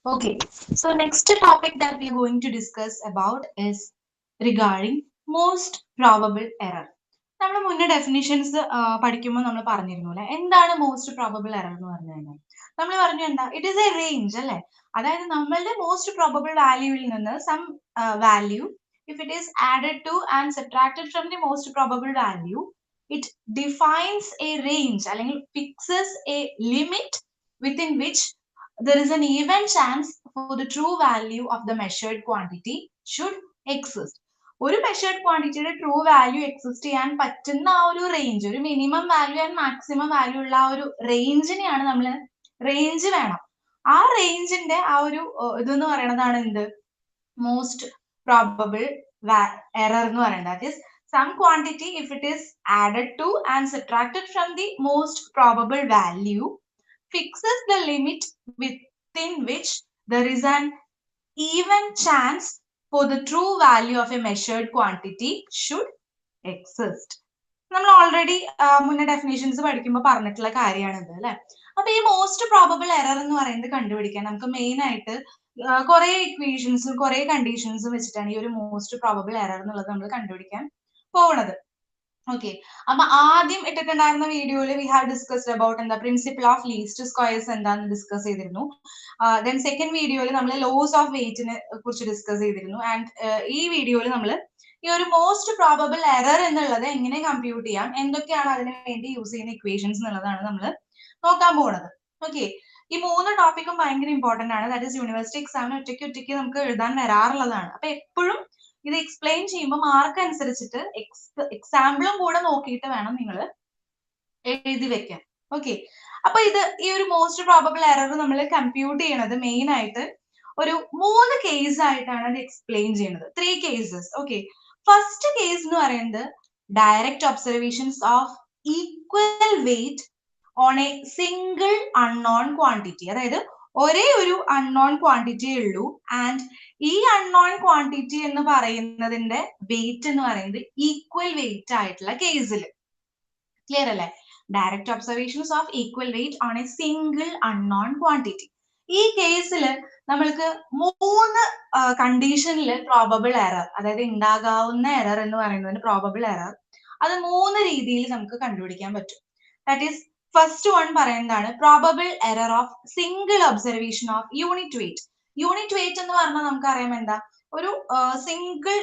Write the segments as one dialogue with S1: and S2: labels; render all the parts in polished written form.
S1: Okay, so next topic that we are going to discuss about is regarding most probable error. നമ്മൾ മുന്നേ definitions പഠിക്കുമ്പോൾ നമ്മൾ പറഞ്ഞിരുന്നു അല്ലെ, എന്താണ് മോസ്റ്റ് പ്രോബബിൾ എറർ എന്ന് പറഞ്ഞു കഴിഞ്ഞാൽ നമ്മൾ പറഞ്ഞു എന്താ, ഇറ്റ് ഈസ് എ റേഞ്ച് അല്ലെ. അതായത് നമ്മളുടെ മോസ്റ്റ് പ്രോബബിൾ വാല്യൂവിൽ നിന്ന് sum value if it is added to and subtracted from the most probable value, it defines a range അല്ലെങ്കിൽ fixes a limit within which there is an even chance for the true value of the measured quantity should exist. ഒരു measured ക്വാണ്ടിറ്റിയുടെ true value exist ചെയ്യാൻ പറ്റുന്ന ആ ഒരു range, ഒരു minimum value and maximum value ഉള്ള ആ ഒരു റേഞ്ചിനെയാണ് നമ്മൾ റേഞ്ച് വേണം. ആ റേഞ്ചിന്റെ ആ ഒരു ഇതെന്ന് പറയുന്നതാണ് എന്ത്, മോസ്റ്റ് പ്രോബബിൾ എറർ എന്ന് പറയുന്നത്. That is sum quantity if it is added to and subtracted from the most probable value fixes the limit within which there is an even chance for the true value of a measured quantity should exist. നമ്മൾ already മുന്നേ definitions പഠിക്കുമ്പോൾ പറഞ്ഞിട്ടുള്ള കാര്യമാണിത് അല്ലെ. അപ്പൊ ഈ most probable error എന്ന് പറയുന്നത് കണ്ടുപിടിക്കാൻ നമുക്ക് മെയിൻ ആയിട്ട് കുറെ ഇക്വേഷൻസും കുറെ കണ്ടീഷൻസും വെച്ചിട്ടാണ് ഈ ഒരു മോസ്റ്റ് പ്രോബബിൾ എറർ എന്നുള്ളത് നമ്മൾ കണ്ടുപിടിക്കാൻ പോകുന്നത്. ഓക്കെ, അപ്പൊ ആദ്യം ഇട്ടിട്ടുണ്ടായിരുന്ന വീഡിയോയിൽ വി ഹാവ് ഡിസ്കസ്ഡ് അബൌട്ട് എന്താ പ്രിൻസിപ്പിൾ ഓഫ് ലീസ്റ്റ് സ്ക്വയേഴ്സ് എന്താന്ന് ഡിസ്കസ് ചെയ്തിരുന്നു. ദെൻ സെക്കൻഡ് വീഡിയോയിൽ നമ്മൾ ലോസ് ഓഫ് വെയിറ്റിനെ കുറിച്ച് ഡിസ്കസ് ചെയ്തിരുന്നു. ആൻഡ് ഈ വീഡിയോയിൽ നമ്മൾ ഈ ഒരു മോസ്റ്റ് പ്രോബബിൾ എറർ എന്നുള്ളത് എങ്ങനെ കമ്പ്യൂട്ട് ചെയ്യാം, എന്തൊക്കെയാണ് അതിന് വേണ്ടി യൂസ് ചെയ്യുന്ന ഇക്വേഷൻസ് എന്നുള്ളതാണ് നമ്മൾ നോക്കാൻ പോകുന്നത്. ഓക്കെ, ഈ മൂന്ന് ടോപ്പിക്കും ഭയങ്കര ഇമ്പോർട്ടന്റ് ആണ്. ദാറ്റ് ഈസ് യൂണിവേഴ്സിറ്റി എക്സാമിന് ഒറ്റയ്ക്ക് നമുക്ക് എഴുതാൻ വരാറുള്ളതാണ്. അപ്പൊ എപ്പോഴും ഇത് എക്സ്പ്ലെയിൻ ചെയ്യുമ്പോൾ മാർക്ക് അനുസരിച്ചിട്ട് എക്സാമ്പിളും കൂടെ നോക്കിയിട്ട് വേണം നിങ്ങൾ എഴുതി വെക്കാൻ. ഓക്കെ, അപ്പൊ ഇത് ഈ ഒരു മോസ്റ്റ് പ്രോബബിൾ എറർ നമ്മൾ കമ്പ്യൂട്ട് ചെയ്യണത് മെയിൻ ആയിട്ട് ഒരു 3 കേസ് ആയിട്ടാണ് അത് എക്സ്പ്ലെയിൻ ചെയ്യുന്നത്. 3 കേസസ്. ഓക്കെ, ഫസ്റ്റ് കേസ് എന്ന് പറയുന്നത് direct observations of equal wait on A single unknown quantity. അതായത് ഒരേ ഒരു അൺനോൺ ക്വാണ്ടിറ്റി ഉള്ളൂ ആൻഡ് ഈ അൺനോൺ ക്വാണ്ടിറ്റി എന്ന് പറയുന്നതിന്റെ വെയിറ്റ് എന്ന് പറയുന്നത് ഈക്വൽ വെയിറ്റ് ആയിട്ടുള്ള കേസിൽ. ക്ലിയർ അല്ലേ? Direct observations of equal wait on A single unknown quantity. ഈ കേസിൽ നമ്മൾക്ക് 3 കണ്ടീഷനിൽ പ്രോബബിൾ എറർ, അതായത് ഉണ്ടാകാവുന്ന എറർ എന്ന് പറയുന്നതിന് പ്രോബബിൾ എറർ, അത് 3 രീതിയിൽ നമുക്ക് കണ്ടുപിടിക്കാൻ പറ്റും. ദാറ്റ് ഈസ് ഫസ്റ്റ് വൺ പറയുന്നതാണ് probable error of single observation of unit weight. Unit weight എന്ന് പറഞ്ഞാൽ നമുക്കറിയാം എന്താ, ഒരു single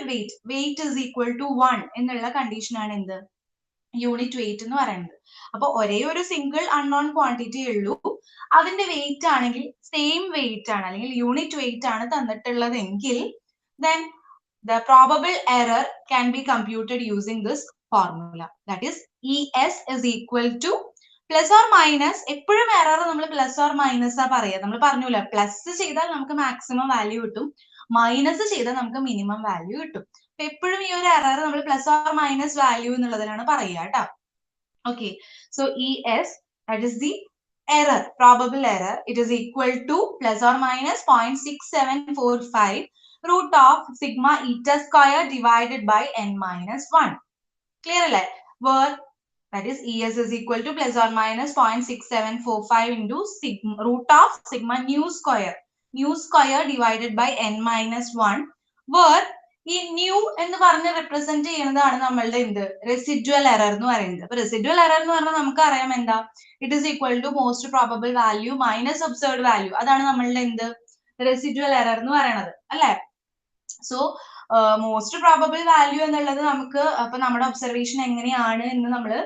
S1: weight is equal to 1 എന്നുള്ള കണ്ടീഷനാണ് എന്ത്, യൂണിറ്റ് വെയിറ്റ് എന്ന് പറയുന്നത്. അപ്പൊ ഒരേ ഒരു സിംഗിൾ അൺനോൺ ക്വാണ്ടിറ്റി ഉള്ളൂ, അതിന്റെ വെയിറ്റ് ആണെങ്കിൽ സെയിം വെയിറ്റ് ആണ് അല്ലെങ്കിൽ യൂണിറ്റ് വെയിറ്റ് ആണ് തന്നിട്ടുള്ളതെങ്കിൽ then the probable error can be computed using this formula. That is ES is equal to plus or minus. എപ്പോഴും എറർ നമ്മൾ പ്ലസ് ഓർ മൈനസ് ആ പറയാ. നമ്മൾ പറഞ്ഞൂല, പ്ലസ് ചെയ്താൽ നമുക്ക് മാക്സിമം വാല്യൂ കിട്ടും, മൈനസ് ചെയ്താൽ നമുക്ക് മിനിമം വാല്യൂ കിട്ടും. അപ്പൊ എപ്പോഴും ഈ ഒരു എറർ നമ്മൾ പ്ലസ് ഓർ മൈനസ് വാല്യൂ എന്നുള്ളതിലാണ് പറയുക കേട്ടോ. Okay, so ES, that is the error, probable error, it is equal to plus or minus 0.6745 root of sigma eta square divided by n minus 1. Clear അല്ലേ? Where that is ES is equal to plus or minus 0.6745 into sigma, root of sigma nu square divided by n minus 1, where ഈ new എന്ന് പറഞ്ഞ് represent ചെയ്യുന്നതാണ് നമ്മളുടെ എന്ത്, residual error എന്ന് പറയുന്നത്. അപ്പൊ റെസിഡ്വൽ എറർ എന്ന് പറഞ്ഞാൽ നമുക്ക് അറിയാം എന്താ, it is equal to most probable value minus observed value. അതാണ് നമ്മളുടെ എന്ത്, റെസിഡ്വൽ എറർ എന്ന് പറയുന്നത് അല്ലെ. സോ മോസ്റ്റ് പ്രോബബിൾ വാല്യൂ എന്നുള്ളത് നമുക്ക് അപ്പൊ നമ്മുടെ ഒബ്സർവേഷൻ എങ്ങനെയാണ് എന്ന് നമ്മള്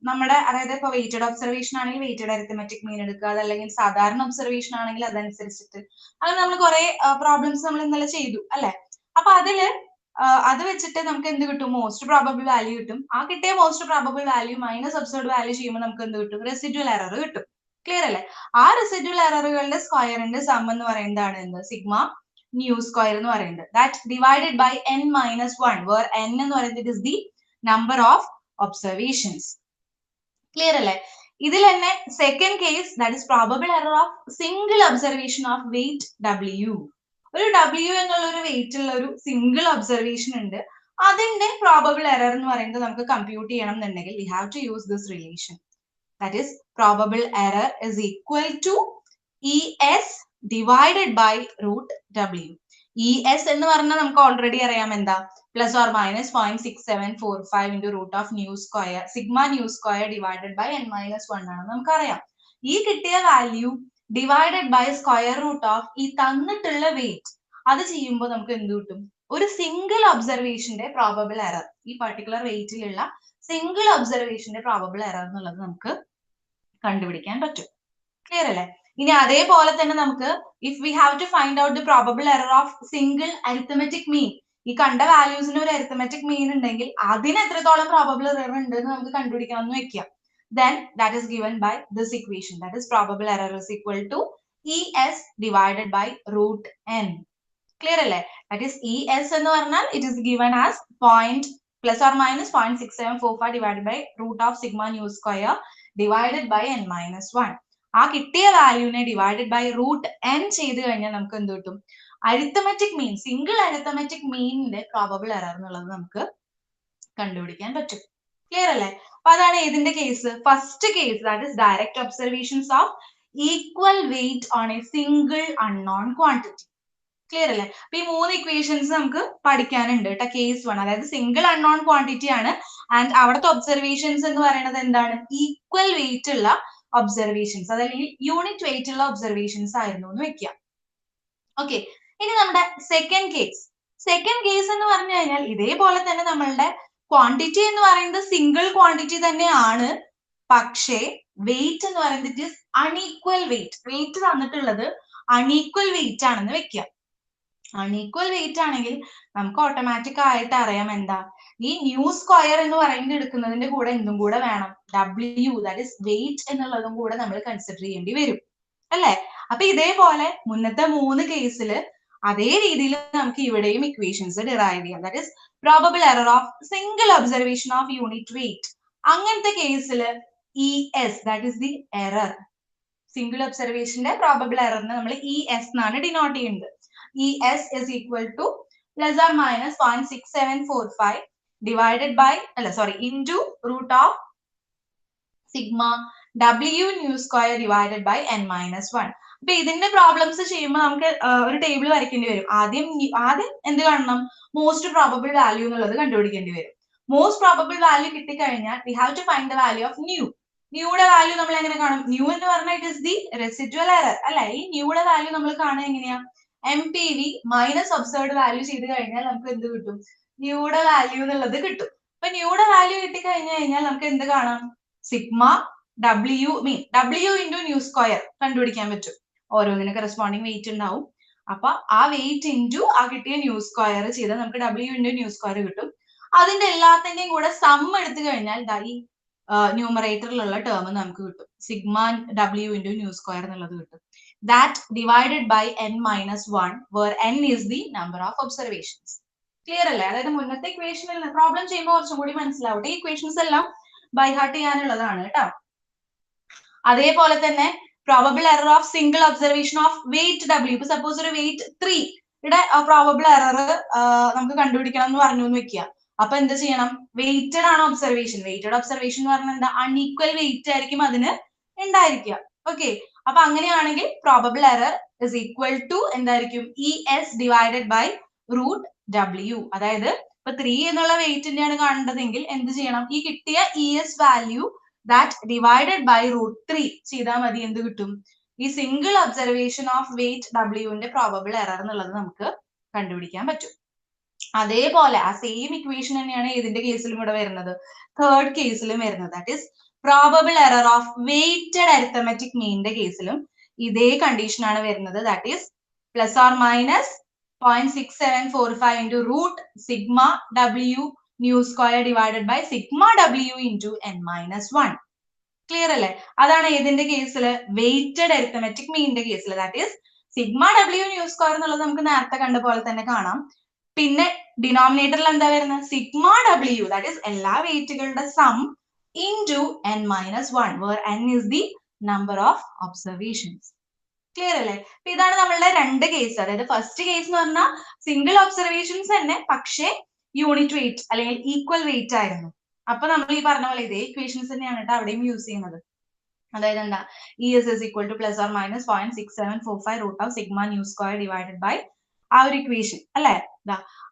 S1: നമ്മുടെ, അതായത് ഇപ്പൊ വെയിറ്റഡ് ഒബ്സർവേഷൻ ആണെങ്കിൽ വെയിറ്റഡ് അരിത്തമെറ്റിക് മീൻ എടുക്കുക, അതല്ലെങ്കിൽ സാധാരണ ഒബ്സർവേഷൻ ആണെങ്കിൽ അതനുസരിച്ചിട്ട് അങ്ങനെ നമ്മൾ കുറെ പ്രോബ്ലംസ് നമ്മൾ ഇന്നലെ ചെയ്തു അല്ലെ. അപ്പൊ അതില് അത് വെച്ചിട്ട് നമുക്ക് എന്ത് കിട്ടും, മോസ്റ്റ് പ്രോബബിൾ വാല്യൂ കിട്ടും. ആ കിട്ടിയ most probable value minus observed value ചെയ്യുമ്പോൾ നമുക്ക് എന്ത് കിട്ടും, റെസിഡ്വൽ എറർ കിട്ടും. ക്ലിയർ അല്ലേ? ആ റെസിഡ്വൽ എററുകളുടെ സ്ക്വയറിന്റെ സം എന്ന് പറയുന്നതാണ് എന്ത്, സിഗ്മ ന്യൂ സ്ക്വയർ എന്ന് പറയുന്നത്. That divided by n minus 1, where n എന്ന് പറയുന്നത് is the number of observations. Clear അല്ലേ? ഇതിൽ തന്നെ second case, that is probable error of single observation of weight W. ഒരു W എന്നുള്ള ഒരു വെയിറ്റ് ഉള്ള ഒരു സിംഗിൾ ഒബ്സർവേഷൻ ഉണ്ട്, അതിന്റെ പ്രോബബിൾ എറർ എന്ന് പറയുന്നത് നമുക്ക് കമ്പ്യൂട്ട് ചെയ്യണം എന്നുണ്ടെങ്കിൽ we have to use this relation. That is probable error is equal to ES divided by root w. ES എന്ന് പറഞ്ഞാൽ നമുക്ക് ഓൾറെഡി അറിയാം എന്താ, plus or minus 0.6745 into root of nu square sigma nu square divided by n minus 1 ആണെന്ന് നമുക്കറിയാം. ഈ കിട്ടിയ value divided by square root of ഈ തന്നിട്ടുള്ള വെയിറ്റ്, അത് ചെയ്യുമ്പോൾ നമുക്ക് എന്ത് കിട്ടും? ഒരു സിംഗിൾ ഒബ്സർവേഷന്റെ പ്രോബബിൾ എറർ, ഈ പർട്ടിക്കുലർ വെയിറ്റിലുള്ള സിംഗിൾ ഒബ്സർവേഷന്റെ പ്രോബബിൾ എറർ എന്നുള്ളത് നമുക്ക് കണ്ടുപിടിക്കാൻ പറ്റും. ക്ലിയർ അല്ലേ? ഇനി അതേപോലെ തന്നെ നമുക്ക് if we have to find out the probable error of single arithmetic mean, ഈ കണ്ട വാല്യൂസിന് ഒരു അരിത്തമെറ്റിക് മീൻ ഉണ്ടെങ്കിൽ അതിന് എത്രത്തോളം പ്രോബബിൾ എറർ ഉണ്ട് എന്ന് നമുക്ക് കണ്ടുപിടിക്കണം എന്ന് വെക്കാം. Then that is given by this equation, that is probable error is equal to ES divided by root n. Clear അല്ലേ? That is ES എന്ന് പറഞ്ഞാൽ it is given as point plus or minus 0.6745 divided by root of sigma nu square divided by n minus 1. ആ കിട്ടിയ വാല്യൂനെ divided by root n ചെയ്ത് കഴിഞ്ഞാൽ നമുക്ക് എന്ത് കിട്ടും? അരിത്തമെറ്റിക് മീൻ, സിംഗിൾ അരിത്തമെറ്റിക് മീനിന്റെ പ്രോബബിൾ എറർ എന്നുള്ളത് നമുക്ക് കണ്ടുപിടിക്കാൻ പറ്റും. ക്ലിയർ അല്ലേ? അപ്പൊ അതാണ് ഏതിന്റെ case? First case, that is direct observations of equal wait on A single unknown quantity. Clear അല്ലേ? അപ്പൊ ഈ 3 ഇക്വേഷൻസ് നമുക്ക് പഠിക്കാനുണ്ട് കേട്ടോ. കേസ് 1, അതായത് സിംഗിൾ അൺനോൺ ക്വാണ്ടിറ്റി ആണ് ആൻഡ് അവിടുത്തെ ഒബ്സർവേഷൻസ് എന്ന് പറയുന്നത് എന്താണ്? ഈക്വൽ വെയിറ്റ് ഉള്ള ഒബ്സർവേഷൻസ്, അതല്ലെങ്കിൽ യൂണിറ്റ് വെയിറ്റ് ഉള്ള ഒബ്സർവേഷൻസ് ആയിരുന്നു എന്ന് വെക്കാം. ഓക്കെ, ഇനി നമ്മുടെ സെക്കൻഡ് കേസ്. സെക്കൻഡ് കേസ് എന്ന് പറഞ്ഞു കഴിഞ്ഞാൽ ഇതേപോലെ തന്നെ നമ്മളുടെ ക്വാണ്ടിറ്റി എന്ന് പറയുന്നത് സിംഗിൾ ക്വാണ്ടിറ്റി തന്നെയാണ്, പക്ഷേ വെയിറ്റ് എന്ന് പറയുന്നത് it is unequal weight. Weight തന്നിട്ടുള്ളത് അൺഈക്വൽ വെയിറ്റ് ആണെന്ന് വെക്കാം. അൺഈക്വൽ വെയിറ്റ് ആണെങ്കിൽ നമുക്ക് ഓട്ടോമാറ്റിക് ആയിട്ട് അറിയാം എന്താ, ഈ ന്യൂ സ്ക്വയർ എന്ന് പറയുന്നത് എടുക്കുന്നതിന്റെ കൂടെ എന്തും കൂടെ വേണം, W, ദാറ്റ് ഇസ് വെയിറ്റ് എന്നുള്ളതും കൂടെ നമ്മൾ കൺസിഡർ ചെയ്യേണ്ടി വരും അല്ലെ? അപ്പൊ ഇതേപോലെ മുന്നത്തെ 3 കേസില് അതേ രീതിയിൽ നമുക്ക് ഇവിടെയും ഇക്വേഷൻസ് ഡിറൈവ് ചെയ്യാം. That is probable error of single observation of unit weight. അങ്ങനത്തെ കേസില് ES, that is the error, single ഒബ്സർവേഷന്റെ പ്രോബബിൾ എററിനെ നമ്മൾ ES എന്നാണ് ഡിനോട്ട് ചെയ്യുന്നത്. ES is equal to plus or minus 0.6745 divided by into root of sigma W nu square divided by n minus 1. അപ്പൊ ഇതിന്റെ problems ചെയ്യുമ്പോൾ നമുക്ക് ഒരു ടേബിൾ വരയ്ക്കേണ്ടി വരും. ആദ്യം എന്ത് കാണണം? മോസ്റ്റ് പ്രോബബിൾ വാല്യൂ എന്നുള്ളത് കണ്ടുപിടിക്കേണ്ടി വരും. മോസ്റ്റ് പ്രോബബിൾ വാല്യൂ കിട്ടിക്കഴിഞ്ഞാൽ we have to find the value of nu. ന്യൂയുടെ വാല്യൂ നമ്മൾ എങ്ങനെ കാണും? ന്യൂ എന്ന് പറഞ്ഞാൽ it is the residual error അല്ലെ? ഈ ന്യൂയുടെ വാല്യൂ നമ്മൾ കാണുക എങ്ങനെയാ? MPV മൈനസ് ഒബ്സർവ്ഡ് വാല്യൂ ചെയ്ത് കഴിഞ്ഞാൽ നമുക്ക് എന്ത് കിട്ടും? ന്യൂയുടെ വാല്യൂ എന്നുള്ളത് കിട്ടും. അപ്പൊ ന്യൂയുടെ വാല്യൂ കിട്ടി കഴിഞ്ഞാൽ നമുക്ക് എന്ത് കാണാം? Sigma W into nu square കണ്ടുപിടിക്കാൻ പറ്റും. ഓരോന്നിന് കറസ്പോണ്ടിങ് വെയിറ്റ് ഉണ്ടാവും. അപ്പൊ ആ വെയിറ്റ് ഇൻറ്റു ആ കിട്ടിയ ന്യൂ സ്ക്വയർ ചെയ്താൽ നമുക്ക് W ഇൻറ്റു ന്യൂ സ്ക്വയർ കിട്ടും. അതിന്റെ എല്ലാത്തിന്റെയും കൂടെ സം എടുത്തു കഴിഞ്ഞാൽ ഈ ന്യൂമറേറ്ററിലുള്ള ടേം നമുക്ക് കിട്ടും. Sigma W into nu square എന്നുള്ളത് കിട്ടും. That divided by n minus 1, where n is the number of observations. Clear അല്ലേ? അതായത് മുന്നത്തെ ഇക്വേഷനിൽ പ്രോബ്ലം ചെയ്യുമ്പോൾ കുറച്ചും കൂടി മനസ്സിലാവട്ടെ. ഈ ഇക്വേഷൻസ് എല്ലാം ബൈ ഹാർട്ട് ചെയ്യാനുള്ളതാണ് കേട്ടോ. അതേപോലെ തന്നെ probable error of single observation of weight W. ഇപ്പൊ സപ്പോസ് ഒരു വെയിറ്റ് 3 യുടെ പ്രോബബിൾ എറർ നമുക്ക് കണ്ടുപിടിക്കണം എന്ന് പറഞ്ഞു എന്ന് വെക്കുക. അപ്പൊ എന്ത് ചെയ്യണം? വെയിറ്റഡ് ആണ് ഒബ്സർവേഷൻ. വെയിറ്റഡ് ഒബ്സർവേഷൻ എന്ന് പറഞ്ഞാൽ എന്താ? അൺഈക്വൽ വെയിറ്റ് ആയിരിക്കും അതിന് ഉണ്ടായിരിക്കുക. ഓക്കെ, അപ്പൊ അങ്ങനെയാണെങ്കിൽ probable error is equal to എന്തായിരിക്കും? ES divided by root W. അതായത് ഇപ്പൊ 3 എന്നുള്ള വെയിറ്റിന്റെയാണ് കാണേണ്ടതെങ്കിൽ എന്ത് ചെയ്യണം? ഈ കിട്ടിയ ES value that divided by root 3 ചെയ്താൽ മതി. എന്ത് കിട്ടും? ഈ single observation of weight W probable error എന്നുള്ളത് നമുക്ക് കണ്ടുപിടിക്കാൻ പറ്റും. അതേപോലെ ആ സെയിം ഇക്വേഷൻ തന്നെയാണ് ഏതിന്റെ കേസിലും ഇവിടെ വരുന്നത്? തേർഡ് കേസിലും വരുന്നത്. That is probable error of weighted arithmetic മീനിന്റെ കേസിലും ഇതേ കണ്ടീഷൻ ആണ് വരുന്നത്. That is plus or minus 0.6745 into root sigma W nu square divided by sigma W into n minus 1. Clear അല്ലേ? അതാണ് ഏതിന്റെ കേസിൽ? വെയിറ്റഡ് അരിത്തമെറ്റിക് മീനിന്റെ കേസിൽ. That is sigma W nu square എന്നുള്ളത് നമുക്ക് നേരത്തെ കണ്ട പോലെ തന്നെ കാണാം. പിന്നെ ഡിനോമിനേറ്ററിൽ എന്താ വരുന്നത്? സിഗ്മ W, ദാറ്റ് ഈസ് എല്ലാ വെയിറ്റുകളുടെ some into n minus 1, where n is the number of observations. Clear അല്ലേ? അപ്പൊ ഇതാണ് നമ്മളുടെ രണ്ട് കേസ്. അതായത് ഫസ്റ്റ് കേസ് എന്ന് പറഞ്ഞാൽ സിംഗിൾ ഒബ്സർവേഷൻസ് തന്നെ, പക്ഷേ യൂണിറ്റ് വെയിറ്റ് അല്ലെങ്കിൽ ഈക്വൽ വെയിറ്റ് ആയിരുന്നു. അപ്പൊ നമ്മൾ ഈ പറഞ്ഞ പോലെ ഇതേ ഇക്വേഷൻസ് തന്നെയാണ് കേട്ടോ അവിടെയും യൂസ് ചെയ്യുന്നത്. അതായത് എന്താ ES is equal to plus or minus 0.6745 root of sigma nu square divided by ആ ഒരു ഇക്വേഷൻ അല്ലേ.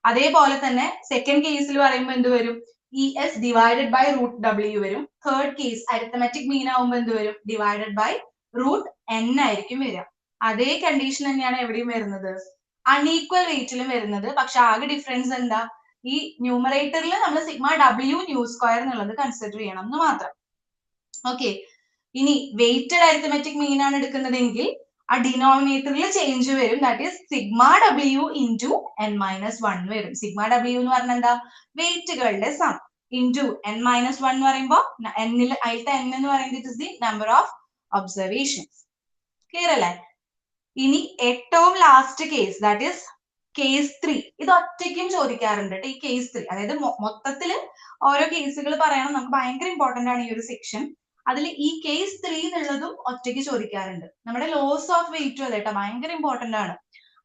S1: അതേപോലെ തന്നെ സെക്കൻഡ് കേസിൽ പറയുമ്പോൾ എന്ത് വരും, ES divided by root W വരും. തേർഡ് കേസ് അരിത്തമെറ്റിക് മീൻ ആവുമ്പോൾ എന്ത് വരും, ഡിവൈഡഡ് ബൈ റൂട്ട് N ആയിരിക്കും വരിക. അതേ കണ്ടീഷൻ തന്നെയാണ് എവിടെയും വരുന്നത്, അൺഈക്വൽ വെയിറ്റിലും വരുന്നത്. പക്ഷെ ആകെ ഡിഫറൻസ് എന്താ, ഈ ന്യൂമറേറ്ററിൽ നമ്മൾ സിഗ്മ W ന്യൂ സ്ക്വയർ എന്നുള്ളത് കൺസിഡർ ചെയ്യണം എന്ന് മാത്രം. ഓക്കെ, ഇനി വെയിറ്റഡ് അരിത്തമെറ്റിക് മീൻ ആണ് എടുക്കുന്നതെങ്കിൽ ആ ഡിനോമിനേറ്ററിൽ ചേഞ്ച് വരും. That is sigma W into N-1 വരും. സിഗ്മ W എന്ന് പറഞ്ഞാൽ എന്താ, വെയിറ്റുകളുടെ സം ഇൻറ്റു N-1 എന്ന് പറയുമ്പോൾ എന്നിൽ അതിലത്തെ N എന്ന് പറയുന്നത് it is the number of observations. Clear അല്ലേ? ഇനി ഏറ്റവും last case that is case 3. ഇത് ഒറ്റയ്ക്കും ചോദിക്കാറുണ്ട് ഈ കേസ് 3. അതായത് മൊത്തത്തില് ഓരോ കേസുകൾ പറയണം, നമുക്ക് ഭയങ്കര ഇമ്പോർട്ടന്റ് ആണ് ഈ ഒരു സെക്ഷൻ. അതിൽ ഈ കേസ് 3 എന്നുള്ളതും ഒറ്റയ്ക്ക് ചോദിക്കാറുണ്ട്. നമ്മുടെ ലോസ് ഓഫ് വെയിറ്റും അതെ കേട്ടോ, ഭയങ്കര ഇമ്പോർട്ടന്റ് ആണ്.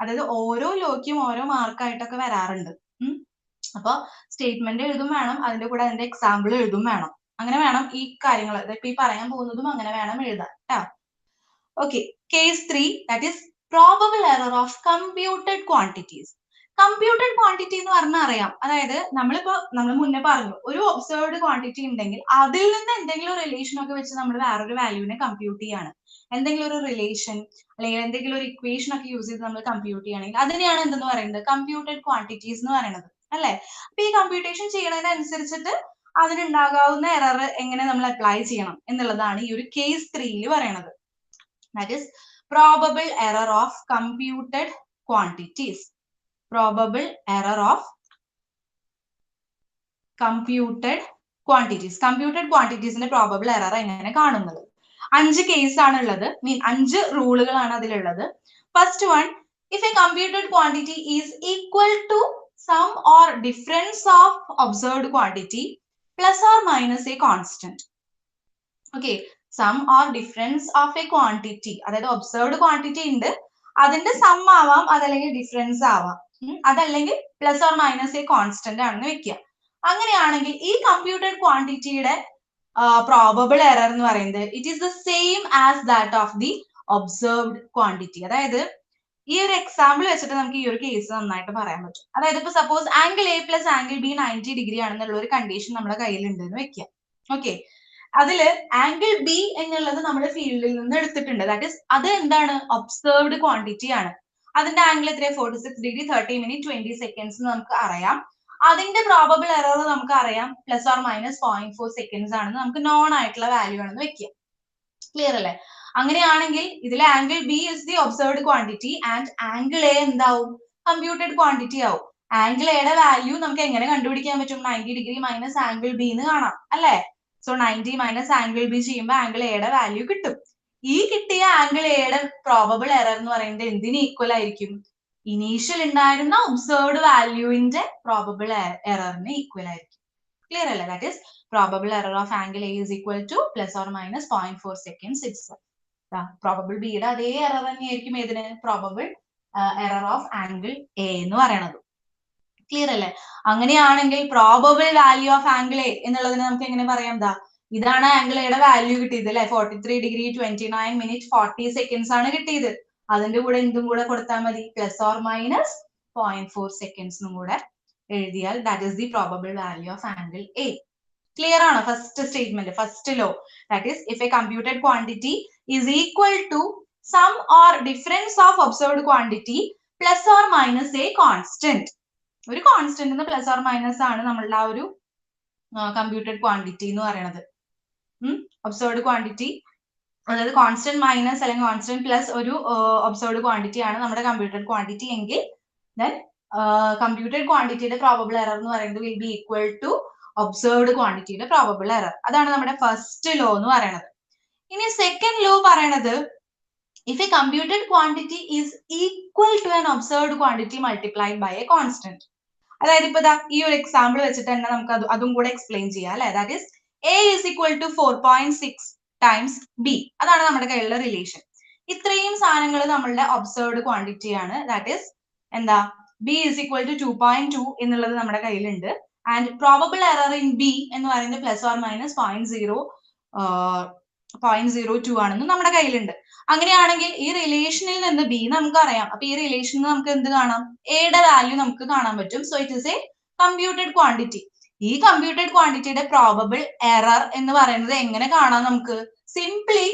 S1: അതായത് ഓരോ ലോയ്ക്കും ഓരോ മാർക്കായിട്ടൊക്കെ വരാറുണ്ട്. അപ്പൊ സ്റ്റേറ്റ്മെന്റ് എഴുതും വേണം, അതിന്റെ കൂടെ അതിന്റെ എക്സാമ്പിൾ എഴുതും വേണം. അങ്ങനെ വേണം ഈ കാര്യങ്ങൾ, ഇപ്പൊ ഈ പറയാൻ പോകുന്നതും അങ്ങനെ വേണം എഴുതാൻ കേട്ടോ. Okay, case 3, that is probable error of computed quantities. Computed quantity എന്ന് പറഞ്ഞാൽ അറിയാം, അതായത് നമ്മൾ മുന്നേ പറഞ്ഞു ഒരു ഒബ്സർവ്ഡ് ക്വാണ്ടിറ്റി ഉണ്ടെങ്കിൽ അതിൽ നിന്ന് എന്തെങ്കിലും റിലേഷൻ ഒക്കെ വെച്ച് നമ്മൾ വേറൊരു വാല്യൂവിനെ കമ്പ്യൂട്ട് ചെയ്യാണ്. എന്തെങ്കിലും ഒരു റിലേഷൻ അല്ലെങ്കിൽ എന്തെങ്കിലും ഒരു ഇക്വേഷൻ ഒക്കെ യൂസ് ചെയ്ത് നമ്മൾ കമ്പ്യൂട്ട് ചെയ്യുകയാണെങ്കിൽ അതിനെയാണ് എന്തെന്ന് പറയുന്നത്, കമ്പ്യൂട്ടഡ് ക്വാണ്ടിറ്റീസ് എന്ന് പറയുന്നത് അല്ലെ. അപ്പൊ ഈ കമ്പ്യൂട്ടേഷൻ ചെയ്യുന്നതിനനുസരിച്ചിട്ട് അതിനുണ്ടാകാവുന്ന എറർ എങ്ങനെ നമ്മൾ അപ്ലൈ ചെയ്യണം എന്നുള്ളതാണ് ഈ ഒരു കേസ് 3 പറയുന്നത്. That is probable error of computed quantities. Probable error of computed quantities. Computed quantities ന്റെ probable error എങ്ങനെ കാണുന്നത്? 5 കേസ് ആണ് ഉള്ളത്, 5 റൂളുകളാണ് അതിലുള്ളത്. First one, if a computed quantity is equal to sum or difference of observed quantity plus or minus a constant. Okay. Sum or difference of a quantity, അതായത് observed quantity ഉണ്ട്, അതിന്റെ sum ആവാം, അതല്ലെങ്കിൽ difference ആവാം, അതല്ലെങ്കിൽ plus or minus a constant ആണെന്ന് വെക്കുക. അങ്ങനെയാണെങ്കിൽ ഈ കമ്പ്യൂട്ടഡ് ക്വാണ്ടിറ്റിയുടെ പ്രോബബിൾ എറർ എന്ന് പറയുന്നത് it is the same as that of the observed quantity. അതായത് ഈ ഒരു എക്സാമ്പിൾ വെച്ചിട്ട് നമുക്ക് ഈ ഒരു കേസ് നന്നായിട്ട് പറയാൻ പറ്റും. അതായത് ഇപ്പൊ suppose angle A plus angle B 90 degree ആണെന്നുള്ള ഒരു കണ്ടീഷൻ നമ്മുടെ കയ്യിലുണ്ട് എന്ന് വെക്കുക. ഓക്കെ, അതില് ആംഗിൾ ബി എന്നുള്ളത് നമ്മുടെ ഫീൽഡിൽ നിന്ന് എടുത്തിട്ടുണ്ട്. ദാറ്റ് ഈസ് അത് എന്താണ്, ഒബ്സർവ്ഡ് ക്വാണ്ടിറ്റി ആണ്. അതിന്റെ ആംഗിൾ എത്രയാണ്, 46 ഡിഗ്രി 30 മിനിറ്റ് 20 സെക്കൻഡ്സ് നമുക്ക് അറിയാം. അതിന്റെ പ്രോബബിൾ എറർ നമുക്ക് അറിയാം പ്ലസ് ഓർ മൈനസ് 0.4 സെക്കൻഡ്സ് ആണെന്ന് നമുക്ക് നോൺ ആയിട്ടുള്ള വാല്യൂ ആണെന്ന് വെക്കുക. ക്ലിയർ അല്ലേ? അങ്ങനെയാണെങ്കിൽ ഇതിലെ angle B is the observed quantity and angle A എന്താവും, കമ്പ്യൂട്ടഡ് ക്വാണ്ടിറ്റി ആവും. ആംഗിൾ എയുടെ വാല്യൂ നമുക്ക് എങ്ങനെ കണ്ടുപിടിക്കാൻ പറ്റും, 90 ഡിഗ്രി മൈനസ് ആംഗിൾ ബി എന്ന് കാണാം അല്ലേ. സോ 90 മൈനസ് ആംഗിൾ ബി ചെയ്യുമ്പോൾ ആംഗിൾ എയുടെ വാല്യൂ കിട്ടും. ഈ കിട്ടിയ ആംഗിൾ എയുടെ പ്രോബബിൾ എറർ എന്ന് പറയുന്നത് എന്തിന് ഈക്വൽ ആയിരിക്കും, ഇനീഷ്യൽ ഉണ്ടായിരുന്ന ഒബ്സർവ്ഡ് വാല്യൂവിന്റെ പ്രോബബിൾ എററിന് ഈക്വൽ ആയിരിക്കും. ക്ലിയർ അല്ലേ? That is probable error of angle A is equal to plus or minus 0.4 seconds itself. Probable ബിയുടെ അതേ എറർ തന്നെയായിരിക്കും ഏതിന്, probable error of angle A എന്ന് പറയണത്. ക്ലിയർ അല്ലേ? അങ്ങനെയാണെങ്കിൽ probable value of angle A എന്നുള്ളതിന് നമുക്ക് എങ്ങനെ പറയാം, ഇതാണ് ആംഗിൾ എയുടെ വാല്യൂ കിട്ടിയത് അല്ലെ, 43 ഡിഗ്രി 29 മിനിറ്റ് 40 സെക്കൻഡ്സ് ആണ് കിട്ടിയത്. അതിന്റെ കൂടെ എന്തും കൂടെ കൊടുത്താൽ മതി, പ്ലസ് ഓർ മൈനസ് 0.4 സെക്കൻഡ്സും കൂടെ എഴുതിയാൽ that is the probable value of angle a. Clear ആണോ? First statement, first law, that is if a computed quantity is equal to sum or difference of observed quantity plus or minus a constant. ഒരു constant plus or minus ആണ് നമ്മളുടെ ആ ഒരു computed quantity എന്ന് പറയുന്നത്. Observed quantity, അതായത് constant minus അല്ലെങ്കിൽ constant plus ഒരു ഒബ്സർവ്ഡ് ക്വാണ്ടിറ്റി ആണ് നമ്മുടെ കമ്പ്യൂട്ടഡ് ക്വാണ്ടിറ്റി എങ്കിൽ ദെൻ കമ്പ്യൂട്ടഡ് ക്വാണ്ടിറ്റിയുടെ പ്രോബബിൾ എറർ എന്ന് പറയുന്നത് will be equal to observed ക്വാണ്ടിറ്റിയുടെ പ്രോബബിൾ എറർ. അതാണ് നമ്മുടെ ഫസ്റ്റ് ലോ എന്ന് പറയുന്നത്. ഇനി സെക്കൻഡ് ലോ പറയണത് if a computed quantity is equal to an observed quantity multiplied by a constant. അതായത് ഇപ്പൊ ഈ ഒരു എക്സാമ്പിൾ വെച്ചിട്ട് തന്നെ നമുക്ക് അതും കൂടെ എക്സ്പ്ലെയിൻ ചെയ്യാം അല്ലെ. That is a is equal to 4.6 times b. അതാണ് നമ്മുടെ കയ്യിലുള്ള റിലേഷൻ. ഇത്രയും സാധനങ്ങൾ നമ്മളുടെ ഒബ്സർവ്ഡ് ക്വാണ്ടിറ്റി ആണ്. ദാറ്റ് ഈസ് എന്താ, ബി ഈസ് ഈക്വൽ ടു 2.2 എന്നുള്ളത് നമ്മുടെ കയ്യിലുണ്ട്. And probable error in b എന്ന് പറയുന്നത് പ്ലസ് ഓർ മൈനസ് 0.0 0.02 ആണെന്ന് നമ്മുടെ കയ്യിലുണ്ട്. അങ്ങനെയാണെങ്കിൽ ഈ റിലേഷനിൽ നിന്ന് ബി നമുക്കറിയാം. അപ്പൊ ഈ റിലേഷനിൽ നമുക്ക് എന്ത് കാണാം? എയുടെ വാല്യൂ നമുക്ക് കാണാൻ പറ്റും. So it is A computed quantity. ഈ കമ്പ്യൂട്ടഡ് ക്വാണ്ടിറ്റിയുടെ പ്രോബബിൾ എറർ എന്ന് പറയുന്നത് എങ്ങനെ കാണാം നമുക്ക്? സിംപ്ലി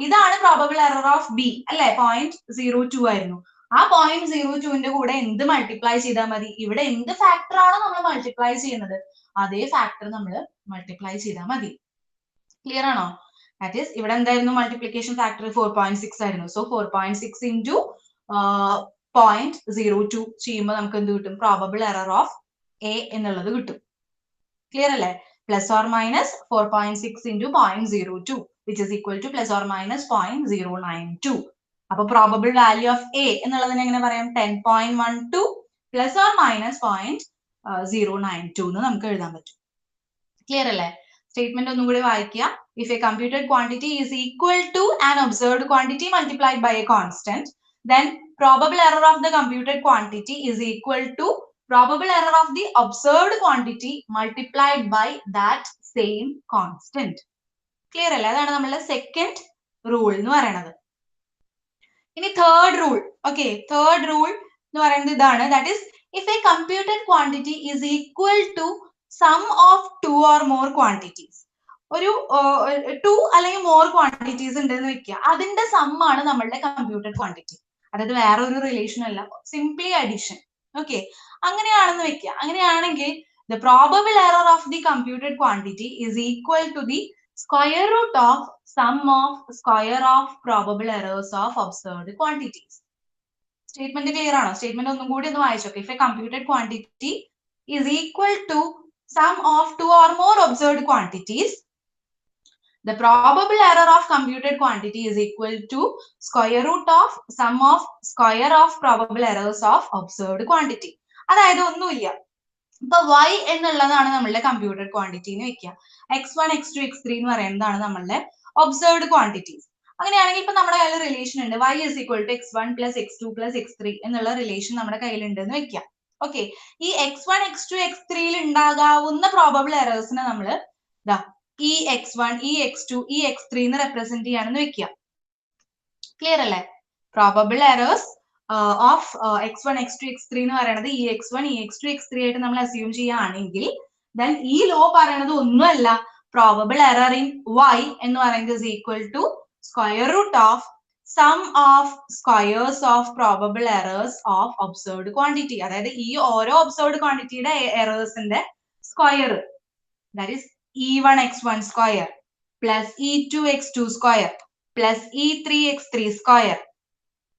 S1: ഇതാണ് പ്രോബബിൾ എറർ ഓഫ് ബി അല്ലെ, 0.02 ആയിരുന്നു. ആ 0.02ന്റെ കൂടെ എന്ത് മൾട്ടിപ്ലൈ ചെയ്താൽ മതി? ഇവിടെ എന്ത് ഫാക്ടർ ആണോ നമ്മൾ മൾട്ടിപ്ലൈ ചെയ്യുന്നത് അതേ ഫാക്ടർ നമ്മൾ മൾട്ടിപ്ലൈ ചെയ്താൽ മതി. ക്ലിയർ ആണോ? ദാറ്റ് ഈസ് ഇവിടെ എന്തായിരുന്നു മൾട്ടിപ്ലിക്കേഷൻ ഫാക്ടർ? 4.6 ആയിരുന്നു. സോ 4.6 ഇൻറ്റു 0.02 ചെയ്യുമ്പോൾ നമുക്ക് എന്ത് കിട്ടും? പ്രോബബിൾ എറർ ഓഫ് എ എന്നുള്ളത് കിട്ടും. ക്ലിയർ അല്ലേ? Plus or minus 4.6 into 0.02 which is equal to plus or minus 0.092. അപ്പൊ പ്രോബബിൾ വാല്യൂ ഓഫ് എ എന്നുള്ളതിനെ എങ്ങനെ പറയാം? 10.12 പ്ലസ് ഓർ മൈനസ് 0.092 എന്ന് നമുക്ക് എഴുതാൻ പറ്റും. ക്ലിയർ അല്ലേ? സ്റ്റേറ്റ്മെന്റ് ഒന്നും കൂടി വായിക്കുക. If a computed quantity is equal to an observed quantity multiplied by a constant, then probable error of the computed quantity is equal to probable error of the observed quantity multiplied by that same constant. Clear അല്ലേ? അതാണ് നമ്മളുടെ second rule എന്ന് പറയുന്നത്. ഇനി third rule. Okay, third rule എന്ന് പറയുന്നത് ഇതാണ്. That is if a computed quantity is equal to sum of two or more quantities. ഒരു 2 അല്ലെങ്കിൽ മോർ ക്വാണ്ടിറ്റീസ് ഉണ്ടെന്ന് വെക്കുക. അതിന്റെ സം ആണ് നമ്മളുടെ കമ്പ്യൂട്ടഡ് ക്വാണ്ടിറ്റി. അതായത് വേറെ ഒരു റിലേഷൻ അല്ല, സിംപ്ലി അഡീഷൻ. ഓക്കെ, അങ്ങനെയാണെന്ന് വെക്കുക. അങ്ങനെയാണെങ്കിൽ the probable error of the computed quantity is equal to the square root of sum of square of probable errors of observed quantities. Statement clear ആണോ? Statement ഒന്നും കൂടി ഒന്ന് വായിച്ചോക്കെ. If a computed quantity is equal to sum of two or more observed quantities, the probable error of computed quantity is equal to square root of sum of square of probable errors of observed quantity. അതായത് ഒന്നുമില്ല, ഇപ്പൊ y എന്നുള്ളതാണ് നമ്മളുടെ computed quantity എന്ന് വെക്കുക. x1 x2 x3 എന്ന് പറയുന്നതാണ് നമ്മളുടെ ഒബ്സർവ്ഡ് ക്വാണ്ടിറ്റീസ്. അങ്ങനെയാണെങ്കിൽ ഇപ്പൊ നമ്മുടെ കയ്യിൽ റിലേഷൻ ഉണ്ട്, y is equal to x1 plus x2 plus x3 എന്നുള്ള റിലേഷൻ നമ്മുടെ കയ്യിലുണ്ട് എന്ന് വെക്കുക. ഓക്കെ, ഈ x1 x2 x3 യിൽ ഉണ്ടാകാവുന്ന പ്രോബബിൾ എറേഴ്സിനെ നമ്മൾ ഈ x1 ഈ x2 ഈ x3 എന്ന് റെപ്രസെന്റ് ചെയ്യാണെന്ന് വെക്കുക. ക്ലിയർ അല്ലേ? Probable errors of x1 x2 x3 എന്ന് പറയുന്നത് ഈ x1 ഈ x2 x3 ആയിട്ട് നമ്മൾ അസ്യൂം ചെയ്യുകയാണെങ്കിൽ then ഈ ലോ പറയുന്നത് ഒന്നുമല്ല, പ്രോബബിൾ എറർ ഇൻ y എന്ന് പറയുന്നത് is equal to square root of sum of squares of probable errors of observed quantity. അതായത് ഈ ഓരോ observed quantityയുടെ എറേഴ്സിന്റെ square, that is e1 x1 square plus e2 x2 square plus e3 x3 square,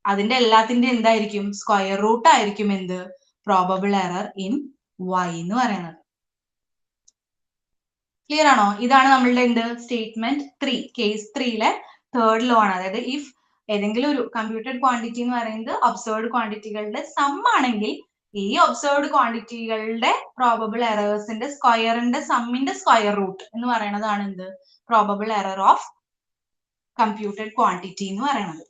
S1: അതിന്റെ എല്ലാത്തിന്റെ എന്തായിരിക്കും? സ്ക്വയർ റൂട്ട് ആയിരിക്കും എന്ത്? പ്രോബബിൾ എറർ ഇൻ y എന്ന് പറയുന്നത്. ക്ലിയർ ആണോ? ഇതാണ് നമ്മളുടെ എന്ത്? സ്റ്റേറ്റ്മെന്റ് 3, കേസ് 3യിലെ തേർഡ് ലോ ആണ്. അതായത് ഇഫ് ഏതെങ്കിലും ഒരു കമ്പ്യൂട്ടഡ് ക്വാണ്ടിറ്റി എന്ന് പറയുന്നത് ഒബ്സർവ്ഡ് ക്വാണ്ടിറ്റികളുടെ സം ആണെങ്കിൽ ഈ ഒബ്സർവ്ഡ് ക്വാണ്ടിറ്റികളുടെ പ്രോബബിൾ എറേഴ്സിന്റെ സ്ക്വയറിന്റെ സമ്മിന്റെ സ്ക്വയർ റൂട്ട് എന്ന് പറയുന്നതാണ് എന്ത്? Probable error of computed quantity എന്ന് പറയുന്നത്.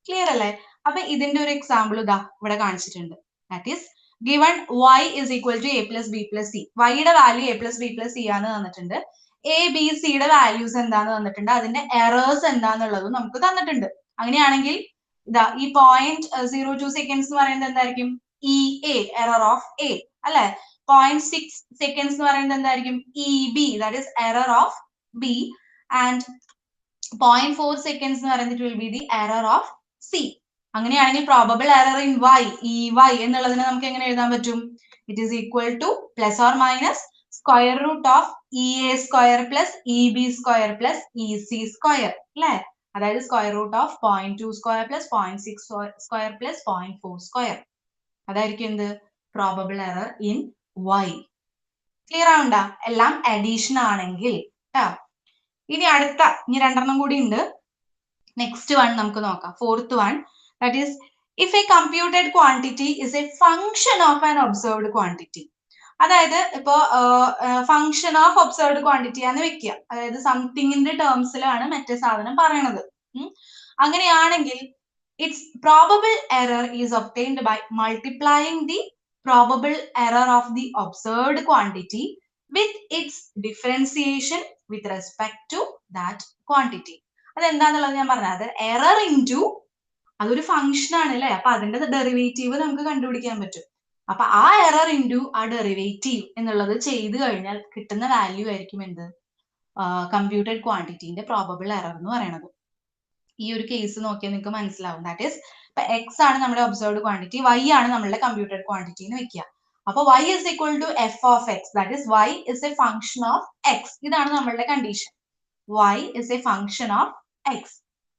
S1: ക്ലിയർ അല്ലേ? അപ്പൊ ഇതിന്റെ ഒരു എക്സാമ്പിൾ ഇതാ ഇവിടെ കാണിച്ചിട്ടുണ്ട്. That is given y is equal to a plus b plus c. y യുടെ value a plus b plus c ആണ് തന്നിട്ടുണ്ട്. a b c യുടെ വാല്യൂസ് എന്താന്ന് തന്നിട്ടുണ്ട്. അതിന്റെ എറേഴ്സ് എന്താന്നുള്ളതും നമുക്ക് തന്നിട്ടുണ്ട്. അങ്ങനെയാണെങ്കിൽ ഇതാ ഈ 0.02 സെക്കൻഡ്സ് എന്ന് പറയുന്നത് എന്തായിരിക്കും? E a, error of a അല്ലെ. 0.6 സെക്കൻഡ്സ് എന്ന് പറയുന്നത് എന്തായിരിക്കും? E b, that is error of b. And 0.4 seconds എന്ന് പറയുന്നത് will be the error of c. അങ്ങനെയാണെങ്കിൽ probable error in y, e y എന്നുള്ളതിനെ നമുക്ക് എങ്ങനെ എഴുതാൻ പറ്റും? It is equal to plus or minus square root of e a square plus e b square plus e c square അല്ലെ. അതായത് square root of 0.2 square plus 0.6 square plus 0.4 square. അതായിരിക്കും എന്ത്? Probable error in y. Clear ആവണ്ട? എല്ലാം addition ആണെങ്കിൽ ട്ടോ. ഇനി രണ്ടെണ്ണം കൂടി ഉണ്ട്. നെക്സ്റ്റ് വൺ നമുക്ക് നോക്കാം. Fourth one, that is if a computed quantity is a function of an observed quantity. അതായത് ഇപ്പോ ഫംഗ്ഷൻ ഓഫ് ഒബ്സർവ്ഡ് ക്വാണ്ടിറ്റി ആണെന്ന് വെക്കുക. അതായത് സംതിങ്ങിന്റെ ടേംസിലാണ് മറ്റേ സാധനം പറയണത്. അങ്ങനെയാണെങ്കിൽ its probable error is obtained by multiplying the probable error of the observed quantity with its differentiation with respect to that quantity. അതെന്താന്നുള്ളത് ഞാൻ പറഞ്ഞത്, അത് എറർ ഇൻറ്റു, അതൊരു ഫംഗ്ഷൻ ആണ് അല്ലേ, അപ്പൊ അതിന്റെ ഡെറിവേറ്റീവ് നമുക്ക് കണ്ടുപിടിക്കാൻ പറ്റും. അപ്പൊ ആ എറർ ഇൻറ്റു ആ ഡെറിവേറ്റീവ് എന്നുള്ളത് ചെയ്ത് കഴിഞ്ഞാൽ കിട്ടുന്ന വാല്യൂ ആയിരിക്കും എന്ത്, കമ്പ്യൂട്ടഡ് ക്വാണ്ടിറ്റീന്റെ പ്രോബബിൾ എറർ എന്ന് പറയുന്നത്. ഈ ഒരു കേസ് നോക്കിയാൽ നിങ്ങൾക്ക് മനസ്സിലാവും. ദാറ്റ് ഈസ് ഇപ്പൊ എക്സ് ആണ് നമ്മുടെ ഒബ്സർവ്ഡ് ക്വാണ്ടിറ്റി, വൈ ആണ് നമ്മുടെ കമ്പ്യൂട്ടഡ് ക്വാണ്ടിറ്റി എന്ന് വെക്കുക. അപ്പൊ y is equal to f of x, that is y is a function of x. ഇതാണ് നമ്മളുടെ condition, y is a function of x.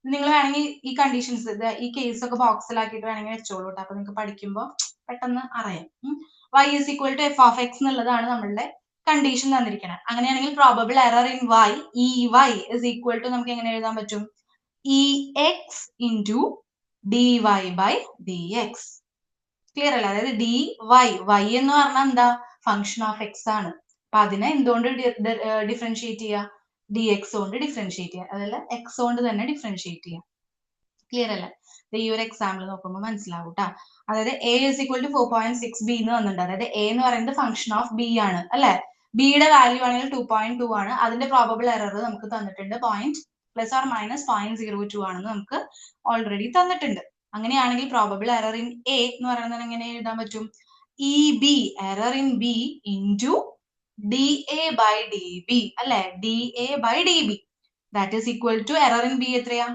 S1: നിങ്ങൾ വേണമെങ്കിൽ ഈ കണ്ടീഷൻസ്, ഈ കേസ് ഒക്കെ ബോക്സിലാക്കിയിട്ട് വേണമെങ്കിൽ വെച്ചോളൂ കേട്ടോ, അപ്പൊ നിങ്ങൾക്ക് പഠിക്കുമ്പോൾ പെട്ടെന്ന് അറിയാം. y is equal to f of x എന്നുള്ളതാണ് നമ്മളുടെ കണ്ടീഷൻ തന്നിരിക്കുന്നത്. അങ്ങനെയാണെങ്കിൽ പ്രോബബിൾ എറർ ഇൻ y, ഈ y is equal to നമുക്ക് എങ്ങനെ എഴുതാൻ പറ്റും, ex into dy by dx. Clear അല്ലേ? അതായത് dy, y എന്ന് പറഞ്ഞാൽ എന്താ, ഫംഗ്ഷൻ ഓഫ് എക്സ് ആണ്. അപ്പൊ അതിനെ എന്തുകൊണ്ട് ഡിഫറൻഷിയേറ്റ് ചെയ്യുക, dx കൊണ്ട് ഡിഫറൻഷിയേറ്റ് ചെയ്യുക, അതല്ല എക്സ് കൊണ്ട് തന്നെ ഡിഫറൻഷിയേറ്റ് ചെയ്യുക. ക്ലിയർ അല്ലേ? ഈ ഒരു എക്സാമ്പിൾ നോക്കുമ്പോൾ മനസ്സിലാവും കേട്ടോ. അതായത് a is equal to 4.6b എന്ന് വന്നിട്ടുണ്ട്. അതായത് a എന്ന് പറയുന്നത് ഫംഗ്ഷൻ ഓഫ് b ആണ് അല്ലെ. b യുടെ വാല്യൂ ആണെങ്കിൽ 2.2 ആണ്. അതിന്റെ പ്രോബബിൾ എറർ നമുക്ക് തന്നിട്ടുണ്ട് ±0.02 ആണെന്ന് നമുക്ക് ഓൾറെഡി തന്നിട്ടുണ്ട്. അങ്ങനെയാണെങ്കിൽ പ്രോബബിൾ എറർ ഇൻ എ എന്ന് പറയുന്നത് എങ്ങനെ എഴുതാൻ പറ്റും, e b, error in b into d a by d b അല്ലെ, d a by d b that is equal to error in b എത്രയാ,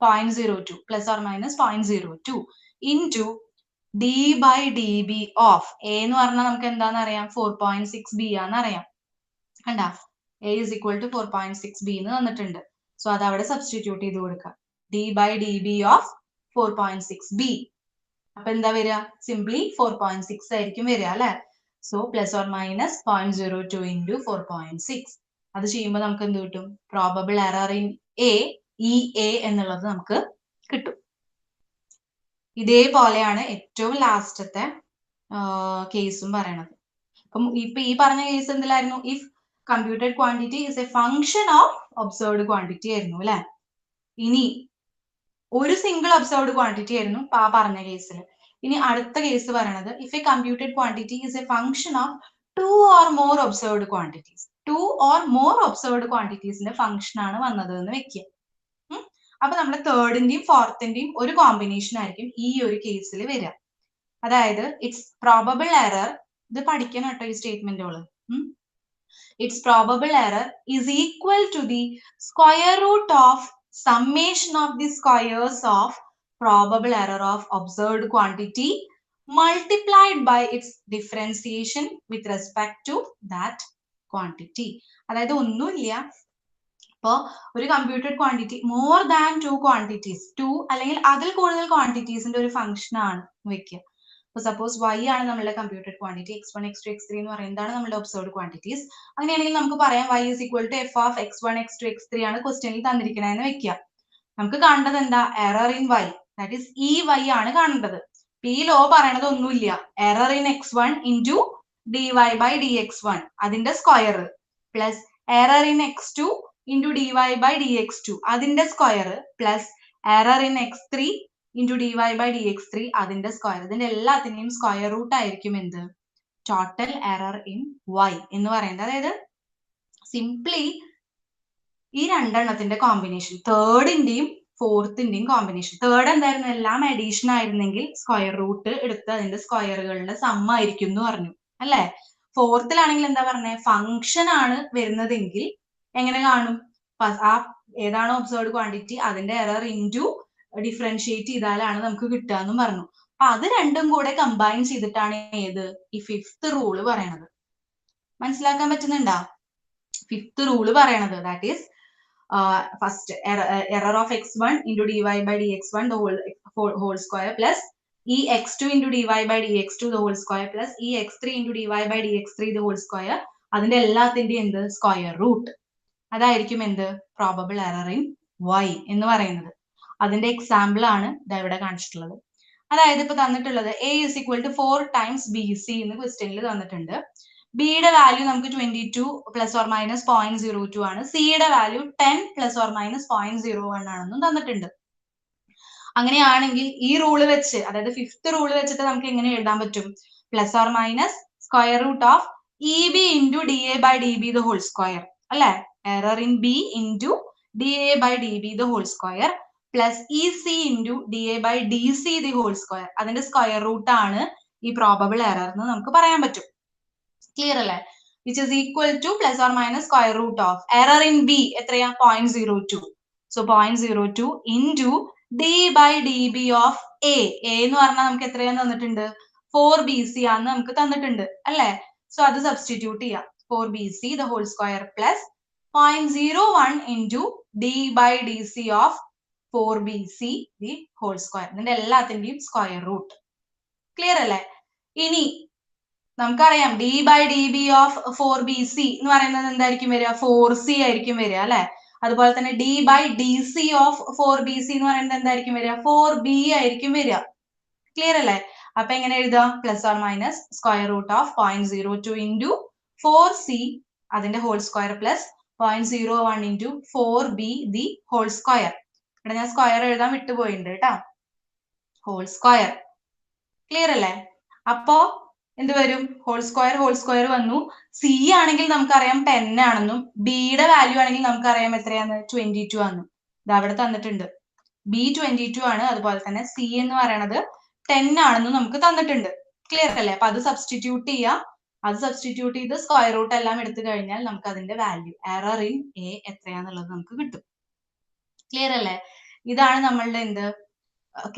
S1: 0.02 ±0.02 into d by d b of a എന്ന് പറഞ്ഞാൽ നമുക്ക് എന്താണെന്ന് അറിയാം, 4.6b ആണെന്ന് അറിയാം. കണ്ടാ, A is equal to 4.6b എന്ന് തന്നിട്ടുണ്ട്. സോ അത് അവിടെ സബ്സ്റ്റിറ്റ്യൂട്ട് ചെയ്ത് കൊടുക്കാം, d by d b of 4.6b. അപ്പൊ എന്താ വരിക, സിംപ്ലി 4.6 ആയിരിക്കും വരിക അല്ലെ. So ±0.02 into 4.6. അത് ചെയ്യുമ്പോൾ നമുക്ക് എന്ത് കിട്ടും, probable error in a, e a എന്നുള്ളത് നമുക്ക് കിട്ടും. ഇതേപോലെയാണ് ഏറ്റവും ലാസ്റ്റത്തെ കേസും പറയണത്. അപ്പം ഇപ്പൊ ഈ പറഞ്ഞ കേസ് എന്തിലായിരുന്നു, if computed quantity is a function of observed quantity ആയിരുന്നു അല്ലെ. ഇനി ഒരു സിംഗിൾ ഒബ്സർവ്ഡ് ക്വാണ്ടിറ്റി ആയിരുന്നു ആ പറഞ്ഞ കേസിൽ. ഇനി അടുത്ത കേസ് പറയണത്, if a computed quantity is a function of 2 or more observed quantities. 2 or more observed ക്വാണ്ടിറ്റീസിന്റെ ഫംഗ്ഷൻ ആണ് വന്നത് എന്ന് വെക്കുക. അപ്പൊ നമ്മുടെ തേർഡിന്റെയും ഫോർത്തിന്റെയും ഒരു കോമ്പിനേഷൻ ആയിരിക്കും ഈ ഒരു കേസിൽ വരിക. അതായത് ഇറ്റ്സ് പ്രോബബിൾ എറർ, ഇത് പഠിക്കണം കേട്ടോ ഈ സ്റ്റേറ്റ്മെന്റുകള്. Its probable error is equal to the square root of summation of the squares of probable error of observed quantity multiplied by its differentiation with respect to that quantity. അതായത് ഒന്നുമില്ല, ഇപ്പോ ഒരു computed quantity more than 2 quantities, 2 അല്ലെങ്കിൽ അതിൽ കൂടുതൽ ക്വാണ്ടിറ്റീസിന്റെ ഒരു function ആണ് വെക്കുക. ഇപ്പൊ സപ്പോസ് y ആണ് നമ്മുടെ computed quantity, x1 x2 x3 എന്ന് പറയുന്നതാണ് നമ്മുടെ ഒബ്സർവ്ഡ് ക്വാണ്ടിറ്റീസ്. അങ്ങനെയാണെങ്കിൽ നമുക്ക് പറയാം y is equal to f of x1 x2 x3 ആണ് ക്വസ്റ്റ്യനിൽ തന്നിരിക്കണതെന്ന് വെക്കുക. നമുക്ക് കാണേണ്ടത് എന്താ, error in y, that is ഈ y ആണ് കാണേണ്ടത്. ഈ ലോ പറയണത് ഒന്നുമില്ല, error in x1 into dy by dx1 അതിന്റെ square plus error in x2 into dy by dx2 അതിന്റെ square plus error in x3 into dy by dx3 അതിന്റെ square. ഇതിന്റെ എല്ലാത്തിന്റെയും സ്ക്വയർ റൂട്ട് ആയിരിക്കും എന്ത്, ടോട്ടൽ എറർ ഇൻ y എന്ന് പറയുന്നത്. അതായത് സിംപ്ലി ഈ രണ്ടെണ്ണത്തിന്റെ കോമ്പിനേഷൻ, തേർഡിന്റെയും ഫോർത്തിന്റെയും കോമ്പിനേഷൻ. തേർഡ് എന്തായിരുന്നു, എല്ലാം അഡീഷൻ ആയിരുന്നെങ്കിൽ സ്ക്വയർ റൂട്ട് എടുത്ത് അതിന്റെ സ്ക്വയറുകളുടെ സം ആയിരിക്കും എന്ന് പറഞ്ഞു അല്ലെ. ഫോർത്തിലാണെങ്കിൽ എന്താ പറഞ്ഞേ, ഫംഗ്ഷൻ ആണ് വരുന്നതെങ്കിൽ എങ്ങനെ കാണും, ആ ഏതാണോ ഒബ്സർവ്ഡ് ക്വാണ്ടിറ്റി അതിന്റെ എറർ ഇൻറ്റു ഡിഫറൻഷിയേറ്റ് ചെയ്താലാണ് നമുക്ക് കിട്ടുക എന്നും പറഞ്ഞു. അപ്പൊ അത് രണ്ടും കൂടെ കമ്പൈൻ ചെയ്തിട്ടാണ് ഏത്, ഈ ഫിഫ്ത്ത് റൂള് പറയണത്. മനസ്സിലാക്കാൻ പറ്റുന്നുണ്ടോ? ഫിഫ്ത്ത് റൂള് പറയണത് that is first error of x1 into dy by dx1 whole square plus ഈ x2 into dy by dx2 whole square plus ഈ x3 into dy by dx3 whole square അതിന്റെ എല്ലാത്തിന്റെയും എന്ത്, square root. അതായിരിക്കും എന്ത്, probable error in y എന്ന് പറയുന്നത്. അതിന്റെ എക്സാമ്പിൾ ആണ് ഇവിടെ കാണിച്ചിട്ടുള്ളത്. അതായത് ഇപ്പൊ തന്നിട്ടുള്ളത് a is equal to 4 times bc എന്ന് ക്വസ്റ്റ്യനിൽ തന്നിട്ടുണ്ട്. b യുടെ വാല്യൂ നമുക്ക് 22 പ്ലസ് ഓർ മൈനസ് 0.02 ആണ്. c യുടെ വാല്യൂ 10 പ്ലസ് ഓർ മൈനസ് 0.01 ആണെന്നും തന്നിട്ടുണ്ട്. അങ്ങനെയാണെങ്കിൽ ഈ റൂള് വെച്ച്, അതായത് ഫിഫ്ത്ത് റൂള് വെച്ചിട്ട് നമുക്ക് എങ്ങനെ എഴുതാൻ പറ്റും, plus or minus square root of EB into dA by dB the whole square. അല്ലേ? Error in B into dA by dB the whole square plus EC into dA by DC the whole square. അതിന്റെ square root ആണ് ഈ probable error എന്ന് നമുക്ക് പറയാൻ പറ്റും. Clear അല്ലേ? Which is equal to plus or minus square root of error in B എത്രയാ 0.02. So 0.02 into d by dB of A. A എന്ന് പറഞ്ഞാൽ നമുക്ക് എത്രയാന്ന് തന്നിട്ടുണ്ട് 4BC ആണെന്ന് നമുക്ക് തന്നിട്ടുണ്ട് അല്ലേ? So അത് സബ്സ്റ്റിറ്റ്യൂട്ട് ചെയ്യാം 4BC the whole square plus 0.01 into d by dC of 4BC the whole square. ഇതിന്റെ എല്ലാത്തിന്റെയും സ്ക്വയർ റൂട്ട്. ക്ലിയർ അല്ലേ? ഇനി നമുക്കറിയാം d by dB of 4BC എന്ന് പറയുന്നത് എന്തായിരിക്കും വരിക 4C ആയിരിക്കും വരിക അല്ലെ? അതുപോലെ തന്നെ d by dC of 4BC എന്ന് പറയുന്നത് എന്തായിരിക്കും വരിക 4B ആയിരിക്കും വരിക. ക്ലിയർ അല്ലേ? അപ്പൊ എങ്ങനെ എഴുതാം plus or minus square root of 0.02 into 4C അതിന്റെ whole square plus 0.01 into 4B the whole square. ഇവിടെ ഞാൻ സ്ക്വയർ എഴുതാൻ വിട്ടുപോയിട്ടുണ്ട് കേട്ടോ. Whole square. ക്ലിയർ അല്ലേ? അപ്പോ എന്ത് വരും ഹോൾ സ്ക്വയർ വന്നു. സി ആണെങ്കിൽ നമുക്കറിയാം 10 ആണെന്നും ബിയുടെ വാല്യൂ ആണെങ്കിൽ നമുക്കറിയാം എത്രയാന്ന് 22 ആണെന്നും ഇത് അവിടെ തന്നിട്ടുണ്ട്. ബി 22 ആണ്, അതുപോലെ തന്നെ സി എന്ന് പറയുന്നത് 10 ആണെന്നും നമുക്ക് തന്നിട്ടുണ്ട്. ക്ലിയർ അല്ലേ? അപ്പൊ അത് സബ്സ്റ്റിറ്റ്യൂട്ട് ചെയ്യാം. അത് സബ്സ്റ്റിറ്റ്യൂട്ട് ചെയ്ത് സ്ക്വയർ റൂട്ട് എല്ലാം എടുത്തു കഴിഞ്ഞാൽ നമുക്ക് അതിന്റെ വാല്യൂ എറർ ഇൻ എ എത്രയാന്നുള്ളത് നമുക്ക് കിട്ടും. ക്ലിയർ അല്ലേ? ഇതാണ് നമ്മളുടെ എന്ത്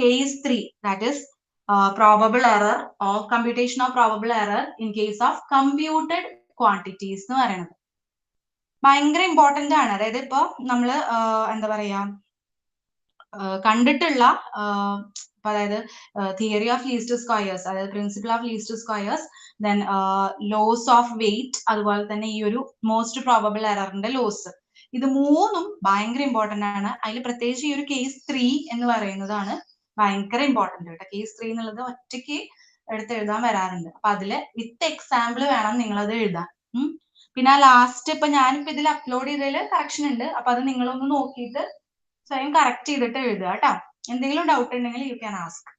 S1: case 3 that is probable error or computation of probable error in case of computed quantities എന്ന് പറയുന്നത് ഭയങ്കര ഇമ്പോർട്ടന്റ് ആണ്. അതായത് ഇപ്പൊ നമ്മള് എന്താ പറയാ കണ്ടിട്ടുള്ള അതായത് തിയറി ഓഫ് ലീസ്റ്റ് സ്ക്വയേഴ്സ്, അതായത് principle of least squares, then laws of weight, അതുപോലെ തന്നെ ഈ ഒരു മോസ്റ്റ് പ്രോബബിൾ എററിന്റെ ലോസ്, ഇത് മൂന്നും ഭയങ്കര ഇമ്പോർട്ടന്റ് ആണ്. അതിൽ പ്രത്യേകിച്ച് ഈ ഒരു കേസ് 3 എന്ന് പറയുന്നതാണ് ഭയങ്കര ഇമ്പോർട്ടന്റ് കേട്ടോ. കേസ് 3 എന്നുള്ളത് ഒറ്റയ്ക്ക് എടുത്ത് എഴുതാൻ വരാറുണ്ട്. അപ്പൊ അതില് വിത്ത് എക്സാമ്പിൾ വേണം നിങ്ങൾ അത് എഴുതാൻ. പിന്നെ ലാസ്റ്റ് ഇപ്പൊ ഞാനിപ്പോ ഇതിൽ അപ്ലോഡ് ചെയ്തതിൽ കറക്ഷൻ ഉണ്ട്. അപ്പൊ അത് നിങ്ങളൊന്ന് നോക്കിയിട്ട് സ്വയം കറക്റ്റ് ചെയ്തിട്ട് എഴുതുക കേട്ടോ. എന്തെങ്കിലും ഡൗട്ട് ഉണ്ടെങ്കിൽ യു ക്യാൻ ആസ്ക്.